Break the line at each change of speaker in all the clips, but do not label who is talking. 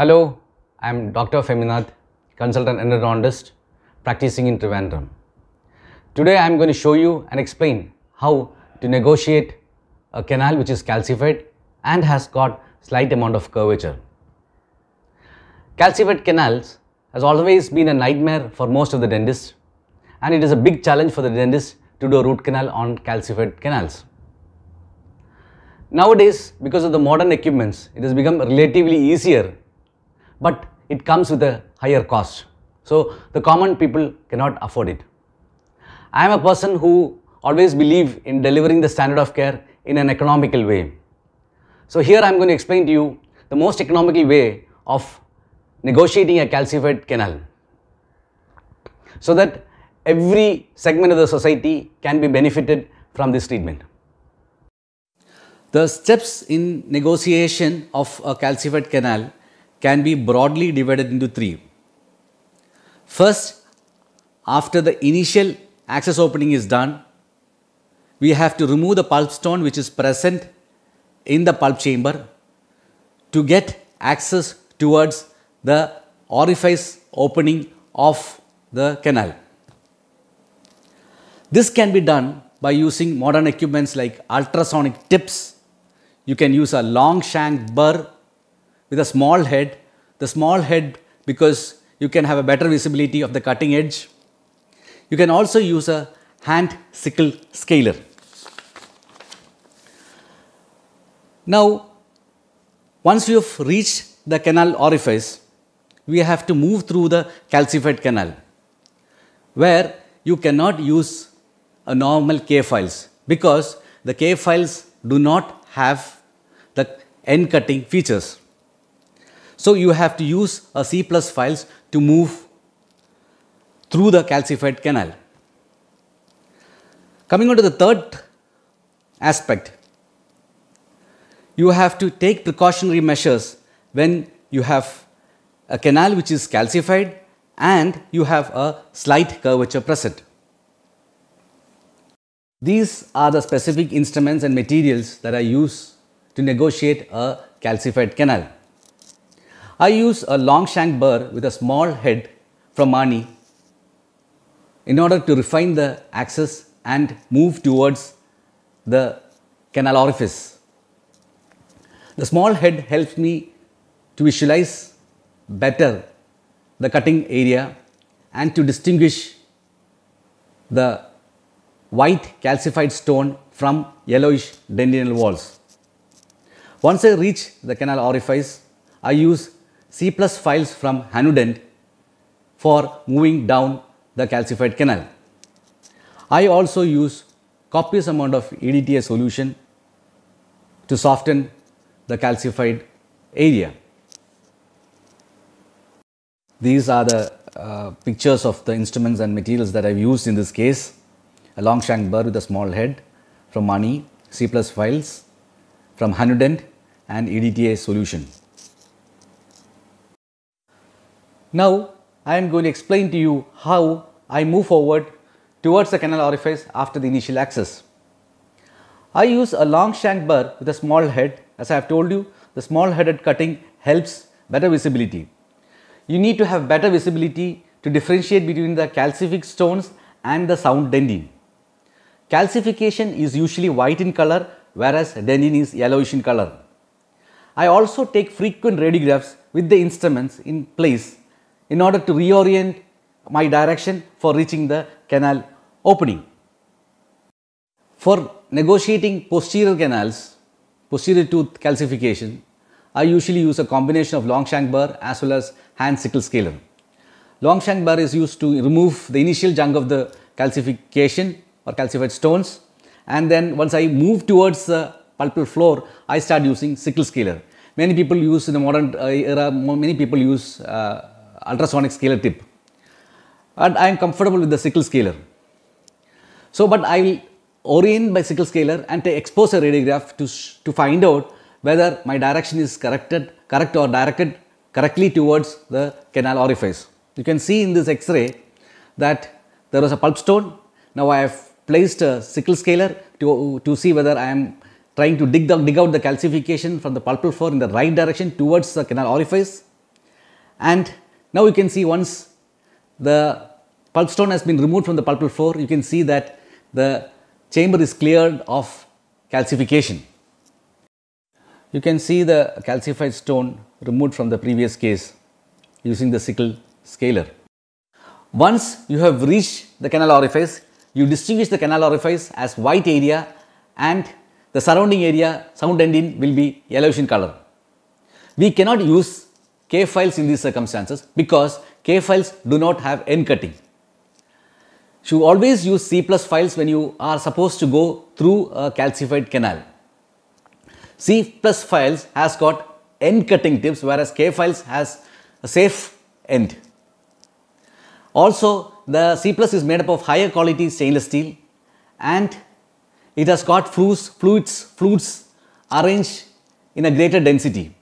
Hello, I am Dr. Feminath, consultant endodontist practicing in Trivandrum. Today I am going to show you and explain how to negotiate a canal which is calcified and has got slight amount of curvature. Calcified canals has always been a nightmare for most of the dentists, and it is a big challenge for the dentist to do a root canal on calcified canals. Nowadays, because of the modern equipments, it has become relatively easier, but it comes with a higher cost. So the common people cannot afford it. I am a person who always believe in delivering the standard of care in an economical way. So here I am going to explain to you the most economical way of negotiating a calcified canal, so that every segment of the society can be benefited from this treatment. The steps in negotiation of a calcified canal can be broadly divided into three. First, after the initial access opening is done, we have to remove the pulp stone which is present in the pulp chamber to get access towards the orifice opening of the canal. This can be done by using modern equipments like ultrasonic tips. You can use a long shank burr with a small head. The small head because you can have a better visibility of the cutting edge. You can also use a hand sickle scaler. Now, once you have reached the canal orifice, we have to move through the calcified canal, where you cannot use a normal K files because the K files do not have the end cutting features. So you have to use a C+ files to move through the calcified canal. Coming on to the third aspect, you have to take precautionary measures when you have a canal which is calcified and you have a slight curvature present. These are the specific instruments and materials that I use to negotiate a calcified canal. I use a long shank burr with a small head from Mani in order to refine the axis and move towards the canal orifice. The small head helps me to visualize better the cutting area and to distinguish the white calcified stone from yellowish dentinal walls. Once I reach the canal orifice, I use C+ files from Hanudent for moving down the calcified canal. I also use copious amount of EDTA solution to soften the calcified area. These are the pictures of the instruments and materials that I have used in this case. A long shank burr with a small head from Mani, C+ files from Hanudent and EDTA solution. Now, I am going to explain to you how I move forward towards the canal orifice after the initial access. I use a long shank burr with a small head. As I have told you, the small headed cutting helps better visibility. You need to have better visibility to differentiate between the calcific stones and the sound dentin. Calcification is usually white in color, whereas dentin is yellowish in color. I also take frequent radiographs with the instruments in place in order to reorient my direction for reaching the canal opening. For negotiating posterior canals, posterior tooth calcification, I usually use a combination of long shank burr as well as hand sickle scaler. Long shank burr is used to remove the initial chunk of the calcification or calcified stones, and then once I move towards the pulpal floor, I start using sickle scaler. Many people use in the modern era, many people use ultrasonic scaler tip, and I am comfortable with the sickle scaler. So, but I will orient by sickle scaler and expose a radiograph to find out whether my direction is correct or directed correctly towards the canal orifice. You can see in this X-ray that there was a pulp stone. Now I have placed a sickle scaler to see whether I am trying to dig out the calcification from the pulpal floor in the right direction towards the canal orifice. And now you can see once the pulp stone has been removed from the pulpal floor, you can see that the chamber is cleared of calcification. You can see the calcified stone removed from the previous case using the sickle scaler. Once you have reached the canal orifice, you distinguish the canal orifice as white area and the surrounding area, sound ending, will be yellowish in color. We cannot use K files in these circumstances because K files do not have end cutting. You should always use C plus files when you are supposed to go through a calcified canal. C plus files has got end cutting tips, whereas K files has a safe end. Also, the C plus is made up of higher quality stainless steel and it has got fluids arranged in a greater density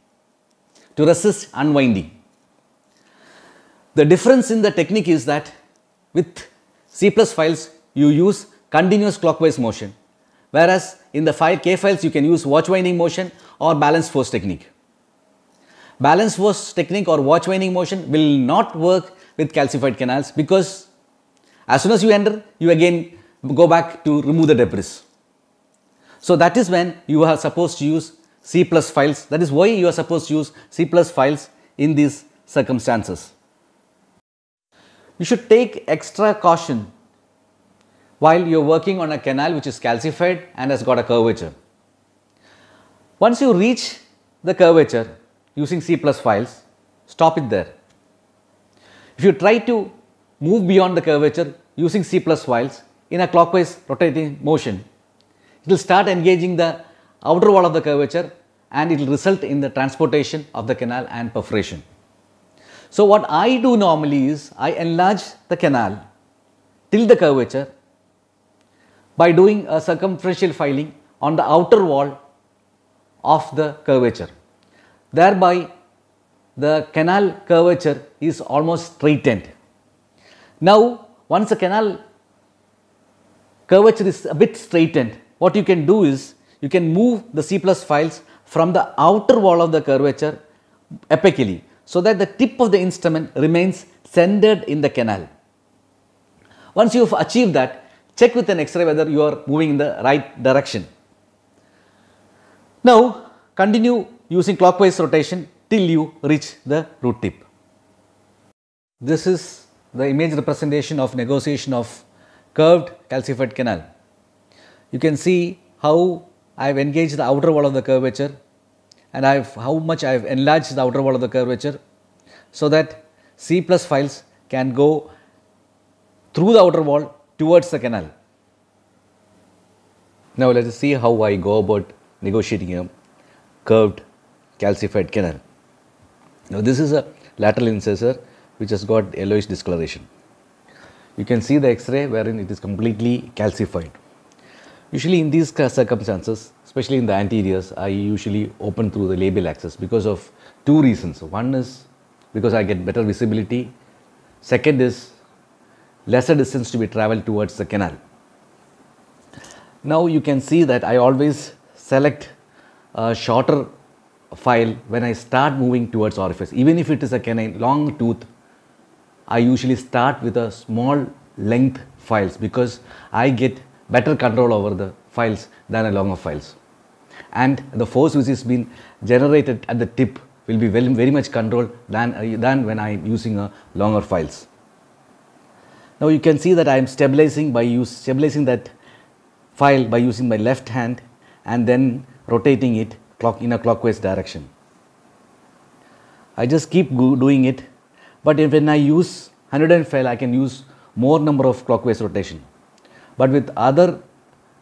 to resist unwinding. The difference in the technique is that with C plus files you use continuous clockwise motion, whereas in the K files you can use watch winding motion or balance force technique. Balance force technique or watch winding motion will not work with calcified canals because as soon as you enter, you again go back to remove the debris. So that is when you are supposed to use C plus files. That is why you are supposed to use C plus files in these circumstances. You should take extra caution while you are working on a canal which is calcified and has got a curvature. Once you reach the curvature using C plus files, stop it there. If you try to move beyond the curvature using C plus files in a clockwise rotating motion, it will start engaging the outer wall of the curvature and it will result in the transportation of the canal and perforation. So what I do normally is I enlarge the canal till the curvature by doing a circumferential filing on the outer wall of the curvature. Thereby the canal curvature is almost straightened. Now once the canal curvature is a bit straightened, what you can do is you can move the C plus files from the outer wall of the curvature apically so that the tip of the instrument remains centered in the canal. Once you have achieved that, check with an X-ray whether you are moving in the right direction. Now continue using clockwise rotation till you reach the root tip. This is the image representation of negotiation of curved calcified canal. You can see how I have engaged the outer wall of the curvature and how much I have enlarged the outer wall of the curvature so that C plus files can go through the outer wall towards the canal. Now let us see how I go about negotiating a curved calcified canal. Now this is a lateral incisor which has got yellowish discoloration. You can see the X-ray wherein it is completely calcified. Usually in these circumstances, especially in the anteriors, I usually open through the labial axis because of two reasons. One is because I get better visibility. Second is lesser distance to be travelled towards the canal. Now you can see that I always select a shorter file when I start moving towards orifice. Even if it is a canine long tooth, I usually start with a small length files because I get better control over the files than a longer files, and the force which is being generated at the tip will be very much controlled than when I am using a longer files. Now you can see that I am stabilizing that file by using my left hand and then rotating it in a clockwise direction. I just keep doing it, but when I use 100 file I can use more number of clockwise rotation. But with other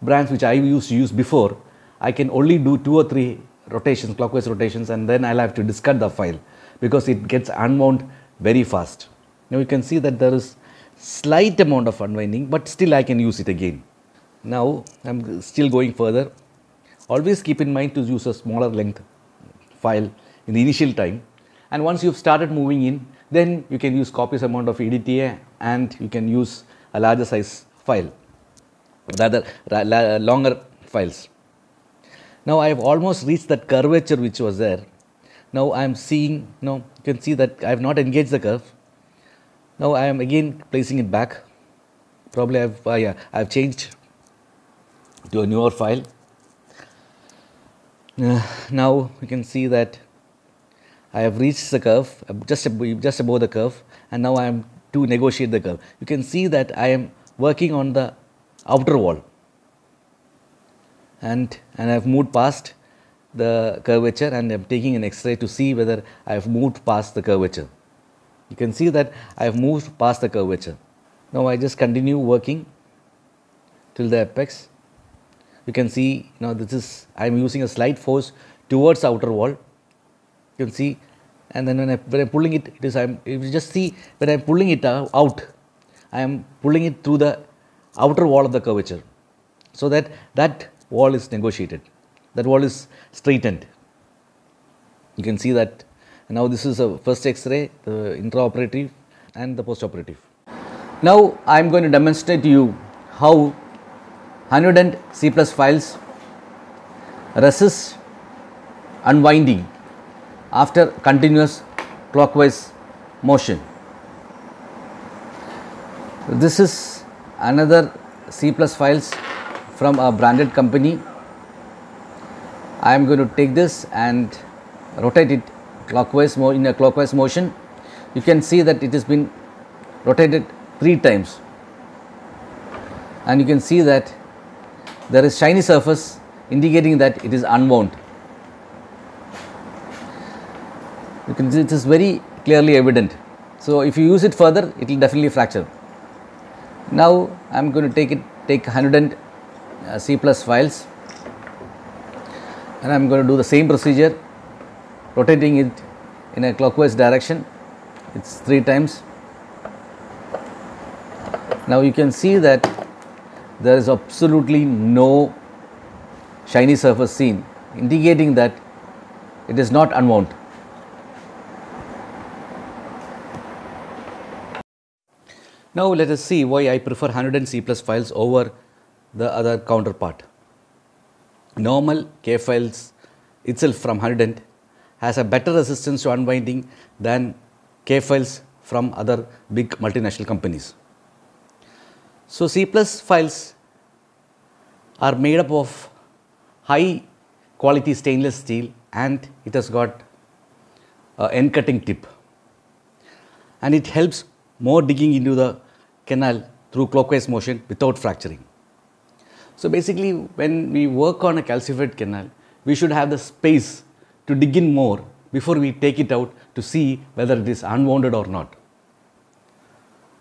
brands which I used to use before, I can only do 2 or 3 rotations, clockwise rotations, and then I'll have to discard the file because it gets unwound very fast. Now you can see that there is slight amount of unwinding, but still I can use it again. Now I'm still going further. Always keep in mind to use a smaller length file in the initial time, and once you've started moving in, then you can use copious amount of EDTA and you can use a larger size file, rather longer files. Now I have almost reached that curvature which was there. Now I am seeing, you can see that I have not engaged the curve. Now I am again placing it back. Probably I have changed to a newer file. Now you can see that I have reached the curve, just above the curve, and now I am to negotiate the curve. You can see that I am working on the outer wall, and I have moved past the curvature, and I am taking an X-ray to see whether I have moved past the curvature. You can see that I have moved past the curvature. Now I just continue working till the apex. You can see, this is, I am using a slight force towards the outer wall. You can see, and then when I am pulling it, if you just see, when I am pulling it out, I am pulling it through the outer wall of the curvature, so that that wall is negotiated, that wall is straightened. You can see that. Now this is a first X-ray, the intraoperative and the postoperative. Now I am going to demonstrate to you how 100 C+ files resist unwinding after continuous clockwise motion. This is another C+ files from a branded company. I am going to take this and rotate it clockwise in a clockwise motion. You can see that it has been rotated 3 times, and you can see that there is shiny surface indicating that it is unwound. You can see it is very clearly evident. So if you use it further, it will definitely fracture. Now I am going to take 100 C+ files, and I am going to do the same procedure, rotating it in a clockwise direction. It's 3 times. Now you can see that there is absolutely no shiny surface seen, indicating that it is not unwound. Now let us see why I prefer 100 C+ files over the other counterpart. Normal K files itself from 100 has a better resistance to unwinding than K files from other big multinational companies. So C+ files are made up of high quality stainless steel, and it has got an end cutting tip, and it helps more digging into the canal through clockwise motion without fracturing. So basically, when we work on a calcified canal, we should have the space to dig in more before we take it out to see whether it is unwounded or not.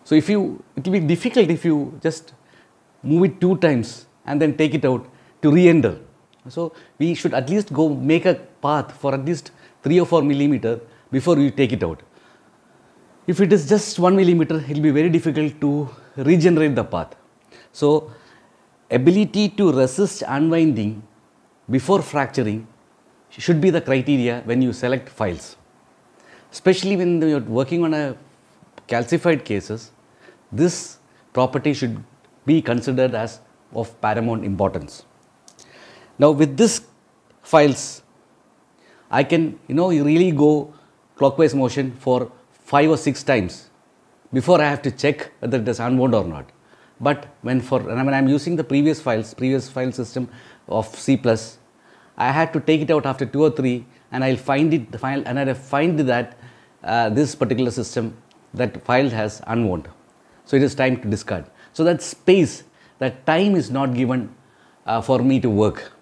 So it will be difficult if you just move it 2 times and then take it out to re-enter. So we should at least go make a path for at least 3 or 4 millimeter before we take it out. If it is just 1 millimeter, it will be very difficult to regenerate the path. So ability to resist unwinding before fracturing should be the criteria when you select files. Especially when you are working on a calcified cases, this property should be considered as of paramount importance. Now with this files, I can really go clockwise motion for 5 or 6 times before I have to check whether it is unwound or not. But when I am using the previous file system of C+, I had to take it out after 2 or 3, and I will find that this particular system, that file has unwound. So it is time to discard. So that space, that time is not given for me to work.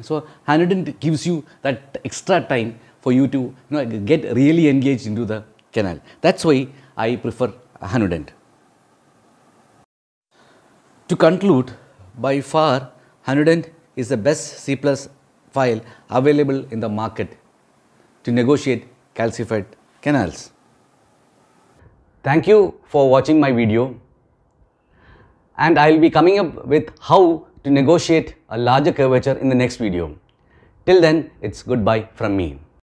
So 100 gives you that extra time for you to get really engaged into the canal. That's why I prefer 100. To conclude, by far 100 is the best C+ file available in the market to negotiate calcified canals. Thank you for watching my video, and I will be coming up with how to negotiate a larger curvature in the next video. Till then, it's goodbye from me.